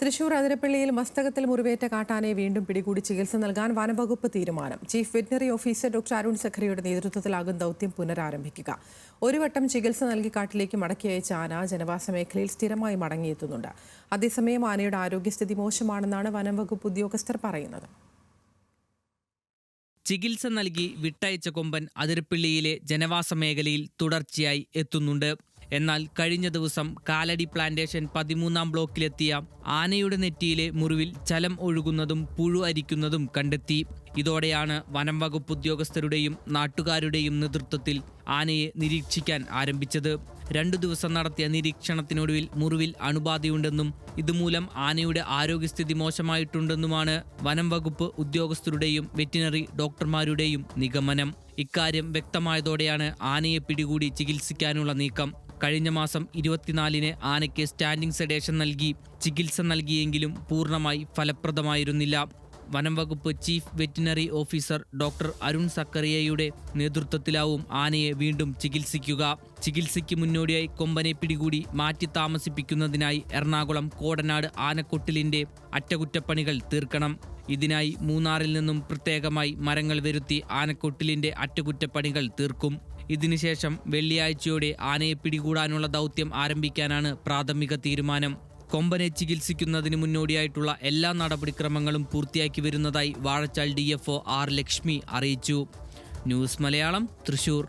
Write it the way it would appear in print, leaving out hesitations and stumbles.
തൃശൂർ അതിരപ്പള്ളിയിൽ മസ്തകത്തിൽ മുറിവേറ്റ കാട്ടാനയെ വീണ്ടും പിടികൂടി ചികിത്സ നൽകാൻ വനംവകുപ്പ് തീരുമാനം. Chief veterinary officer doctor Arun സഖറിയുടെ നേതൃത്വത്തിലാകും ദൗത്യം പുനരാരംഭിക്കുക. ഒരു വട്ടം ചികിത്സ നൽകി കാട്ടിലേക്ക് മടക്കി അയച്ച ആന ജനവാസ മേഖലയിൽ സ്ഥിരമായി മടങ്ങിയെത്തുന്നുണ്ട്. അതേസമയം ആനയുടെ ആരോഗ്യസ്ഥിതി മോശമാണെന്നാണ് വനംവകുപ്പ് ഉദ്യോഗസ്ഥർ പറയുന്നത്. ചികിത്സ നൽകി വിട്ടയച്ച കൊമ്പൻ അതിരപ്പള്ളിയിലെ ജനവാസ മേഖലയിൽ തുടർച്ചയായി എത്തുന്നുണ്ട്. എന്നാൽ കഴിഞ്ഞ ദിവസം കാലടി പ്ലാന്റേഷൻ 13-ാം ബ്ലോക്കിലെത്തിയ ആനയുടെ നെറ്റിയിലെ മുറിവിൽ ചലം ഒഴുകുന്നതും പുഴു അരിക്കുന്നതും കണ്ടെത്തി. ഇതോടെയാണ് വനം വകുപ്പ് ഉദ്യോഗസ്ഥരുടെയും നാട്ടുകാരുടെയും നേതൃത്വത്തിൽ ആനയെ നിരീക്ഷിക്കാൻ ആരംഭിച്ചത്. 2 ദിവസം നടത്തിയ നിരീക്ഷണത്തിനൊടുവിൽ മുറിവിൽ അണുബാധയുണ്ടെന്നും ഇതുമൂലം ആനയുടെ ആരോഗ്യസ്ഥിതി മോശമായിട്ടുണ്ടെന്നുമാണ് വനം വകുപ്പ് ഉദ്യോഗസ്ഥരുടെയും വെറ്റിനറി ഡോക്ടർമാരുടെയും നിഗമനം. ഇക്കാര്യം വ്യക്തമായതോടെയാണ് ആനയെ പിടികൂടി ചികിത്സിക്കാനുള്ള നീക്കം. കഴിഞ്ഞ മാസം 24-ന് ആനയ്ക്ക് സ്റ്റാൻഡിംഗ് സെഡേഷൻ നൽകി ചികിത്സ നൽകിയെങ്കിലും പൂർണ്ണമായി ഫലപ്രദമായിരുന്നില്ല. വനം വകുപ്പ് chief veterinary officer doctor Arun സക്കറിയയുടെ നേതൃത്വത്തിലാവും ആനയെ വീണ്ടും ചികിത്സിക്കുക. ചികിത്സയ്ക്ക് മുന്നോടിയായി കൊമ്പനെ പിടികൂടി മാറ്റി താമസിപ്പിക്കുന്നതിനായി എറണാകുളം കോടനാട് ആനക്കൊട്ടിലിന്റെ അറ്റകുറ്റപ്പണികൾ തീർക്കണം. ഇതിനായി മൂന്നാറിൽ നിന്നും പ്രത്യേകമായി മരങ്ങൾ വരുത്തി ആനക്കൊട്ടിലിന്റെ അറ്റകുറ്റപ്പണികൾ തീർക്കും. ഇതിനുശേഷം വെള്ളിയാഴ്ചയോടെ ആനയെ പിടികൂടാനുള്ള ദൗത്യം ആരംഭിക്കാനാണ് പ്രാഥമിക തീരുമാനം. കൊമ്പനെ ചികിത്സിക്കുന്നതിന് മുന്നോടിയായിട്ടുള്ള എല്ലാ നടപടിക്രമങ്ങളും പൂർത്തിയാക്കി വരുന്നതായി വാഴച്ചാൽ DFO R ലക്ഷ്മി അറിയിച്ചു. ന്യൂസ് മലയാളം, തൃശൂർ.